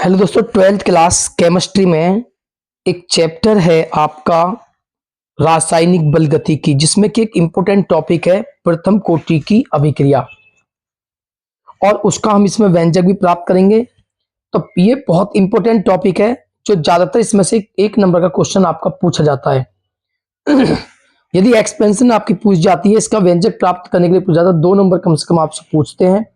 Hello दोस्तों, twelfth class chemistry में एक चैप्टर है आपका रासायनिक बल गतिकी, जिसमें कि एक इंपॉर्टेंट टॉपिक है प्रथम कोटि की अभिक्रिया, और उसका हम इसमें व्यंजक भी प्राप्त करेंगे। तो ये बहुत इंपॉर्टेंट टॉपिक है जो ज्यादातर इसमें से एक नंबर का क्वेश्चन आपका पूछा जाता है। यदि एक्सपेंशन आपकी पूछ जाती है, इसका व्यंजक प्राप्त करने के लिए पूछा जाता है, 2 नंबर कम से कम आपसे पूछते हैं।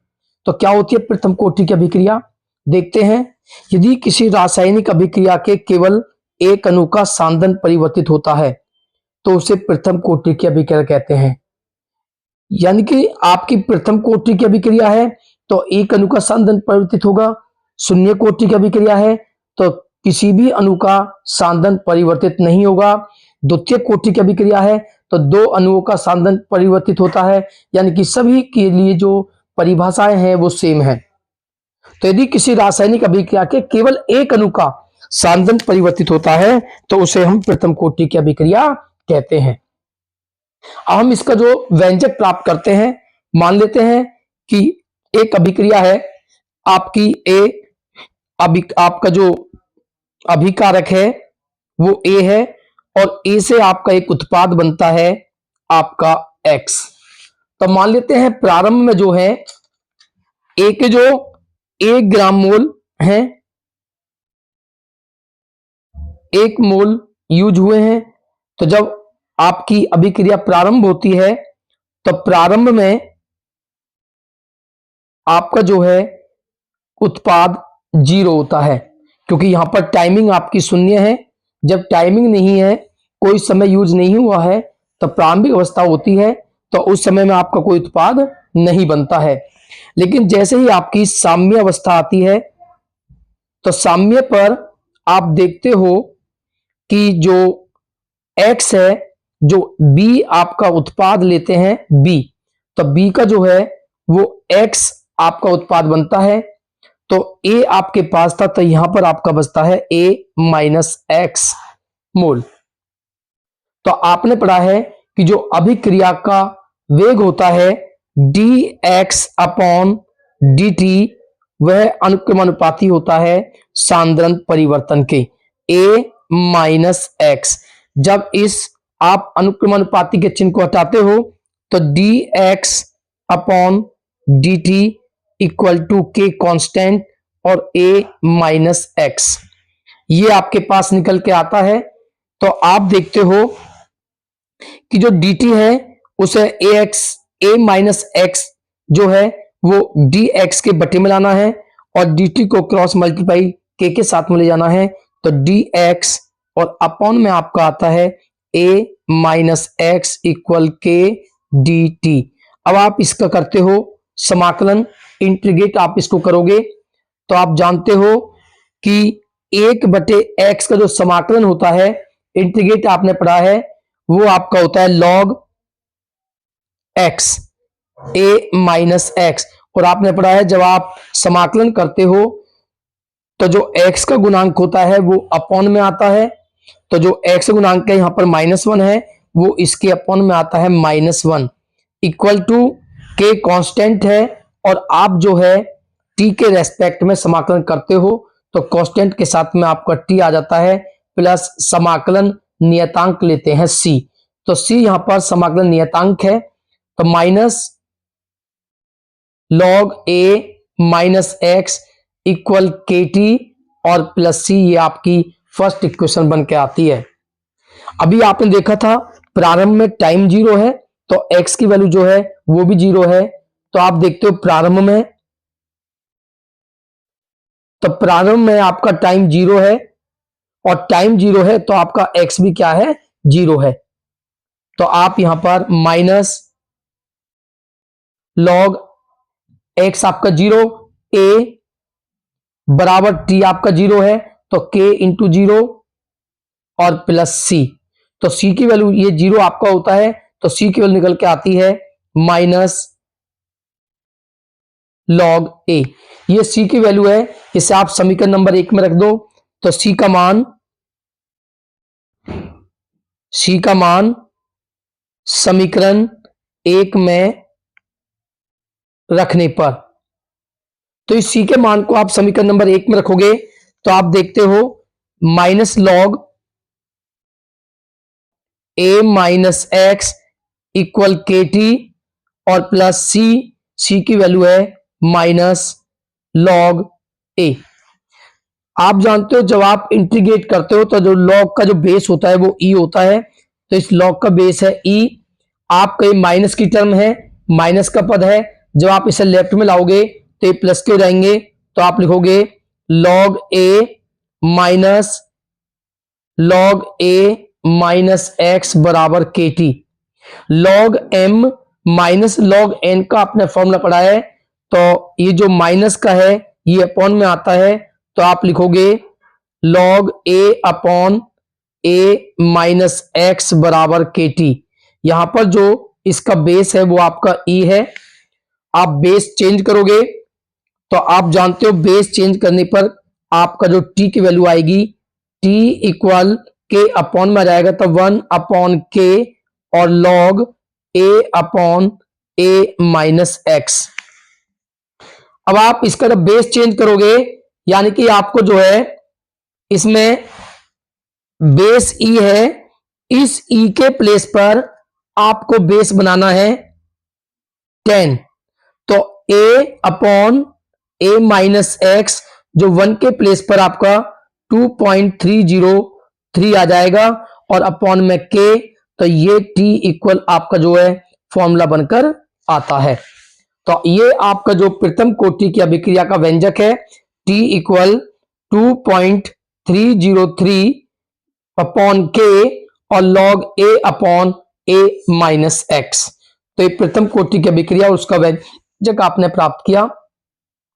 तो क्या होती है प्रथम कोटि की अभिक्रिया, देखते हैं। यदि किसी रासायनिक अभिक्रिया के केवल एक अणु का सांदन परिवर्तित होता है तो उसे प्रथम कोटि की अभिक्रिया कहते हैं। यानी कि आपकी प्रथम कोटि की अभिक्रिया है तो एक अणु का सांदन परिवर्तित होगा। शून्य कोटि की अभिक्रिया है तो किसी भी अणु का सांदन परिवर्तित नहीं होगा। द्वितीय कोटि की अभिक्रिया है तो 2 अणुओं का सांदन परिवर्तित होता है। यानी कि सभी के लिए जो परिभाषाएं हैं वो सेम है। तो यदि किसी रासायनिक अभिक्रिया के केवल एक अणु का सांदन परिवर्तित होता है तो उसे हम प्रथम कोटि की अभिक्रिया कहते हैं। अब हम इसका जो व्यंजक प्राप्त करते हैं, मान लेते हैं कि एक अभिक्रिया है आपकी आपका जो अभिकारक है वो ए है, और ए से आपका एक उत्पाद बनता है आपका एक्स। तो मान लेते हैं प्रारंभ में जो है ए के जो 1 ग्राम मोल है, 1 मोल यूज हुए हैं। तो जब आपकी अभिक्रिया प्रारंभ होती है तो प्रारंभ में आपका जो है उत्पाद 0 होता है, क्योंकि यहां पर टाइमिंग आपकी शून्य है। जब टाइमिंग नहीं है, कोई समय यूज नहीं हुआ है, तो प्रारंभिक अवस्था होती है, तो उस समय में आपका कोई उत्पाद नहीं बनता है। लेकिन जैसे ही आपकी साम्य अवस्था आती है तो साम्य पर आप देखते हो कि जो X है, जो B आपका उत्पाद लेते हैं B, तो B का जो है वो X आपका उत्पाद बनता है। तो A आपके पास था तो यहां पर आपका बचता है A माइनस एक्स मोल। तो आपने पढ़ा है कि जो अभिक्रिया का वेग होता है dx अपॉन dt, वह अनुक्रमानुपाती होता है सांद्रण परिवर्तन के A माइनस एक्स। जब इस आप अनुक्रमानुपाती के चिन्ह को हटाते हो तो dx upon dt equal to k constant और A माइनस एक्स, ये आपके पास निकल के आता है। तो आप देखते हो कि जो dt है उसे a माइनस एक्स जो है वो dx के बटे में लाना है, और dt को क्रॉस मल्टीप्लाई के साथ में ले जाना है। तो dx और अपॉन में आपका आता है a माइनस एक्स इक्वल के dt। अब आप इसका करते हो समाकलन, इंटीग्रेट आप इसको करोगे तो आप जानते हो कि 1/x का जो समाकलन होता है, इंटीग्रेट आपने पढ़ा है, वो आपका होता है log x a minus x. और आपने पढ़ा है जब आप समाकलन करते हो तो जो x का गुणांक होता है वो अपॉन में आता है। तो जो x गुणांक है यहां पर -1 है, वो इसके अपॉन में आता है -1 इक्वल टू के कांस्टेंट है। और आप जो है t के रेस्पेक्ट में समाकलन करते हो तो कांस्टेंट के साथ में आपका t आ जाता है, प्लस समाकलन नियतांक लेते हैं c। तो c यहां पर समाकलन नियतांक है, तो minus log a minus x equal के टी और प्लस c, ये आपकी फर्स्ट इक्वेशन बन के आती है। अभी आपने देखा था प्रारंभ में टाइम 0 है तो x की वैल्यू जो है वो भी 0 है। तो आप देखते हो प्रारंभ में, तो प्रारंभ में आपका टाइम 0 है, और टाइम 0 है तो आपका x भी क्या है, 0 है। तो आप यहां पर माइनस लॉग x आपका 0, a बराबर t आपका 0 है तो k इंटू 0 और प्लस c। तो c की वैल्यू ये 0 आपका होता है तो c की वैल्यू निकल के आती है माइनस लॉग a। ये c की वैल्यू है, इसे आप समीकरण नंबर 1 में रख दो। तो c का मान समीकरण 1 में रखने पर, तो इस c के मान को आप समीकरण नंबर 1 में रखोगे तो आप देखते हो माइनस लॉग ए माइनस एक्स इक्वल के टी और प्लस सी की वैल्यू है माइनस लॉग ए। आप जानते हो जब आप इंटीग्रेट करते हो तो जो लॉग का जो बेस होता है वो ई होता है, तो इस लॉग का बेस है ई। आपका ये माइनस की टर्म है, माइनस का पद है, जब आप इसे लेफ्ट में लाओगे तो ये प्लस के हो जाएंगे, तो आप लिखोगे लॉग ए माइनस एक्स बराबर k t. Log m minus log n का आपने फॉर्मूला पढ़ा है, तो ये जो माइनस का है ये अपॉन में आता है, तो आप लिखोगे लॉग ए अपॉन ए माइनस एक्स बराबर के टी। यहां पर जो इसका बेस है वो आपका ई है। आप बेस चेंज करोगे तो आप जानते हो बेस चेंज करने पर आपका जो टी की वैल्यू आएगी टी इक्वल के अपॉन में आ जाएगा, तो 1 अपॉन के और लॉग ए अपॉन ए माइनस एक्स। अब आप इसका जब बेस चेंज करोगे यानी कि आपको जो है इसमें बेस ई है, इस ई के प्लेस पर आपको बेस बनाना है 10, तो ए अपॉन ए माइनस एक्स जो 1 के प्लेस पर आपका 2.303 आ जाएगा और अपॉन में के, तो ये टी इक्वल आपका जो है फॉर्मूला बनकर आता है। तो ये आपका जो प्रथम कोटि की अभिक्रिया का व्यंजक है टी इक्वल 2.303 अपॉन के और लॉग ए अपॉन ए माइनस एक्स। तो ये प्रथम कोटि की अभिक्रिया और उसका व्यंजक आपने प्राप्त किया।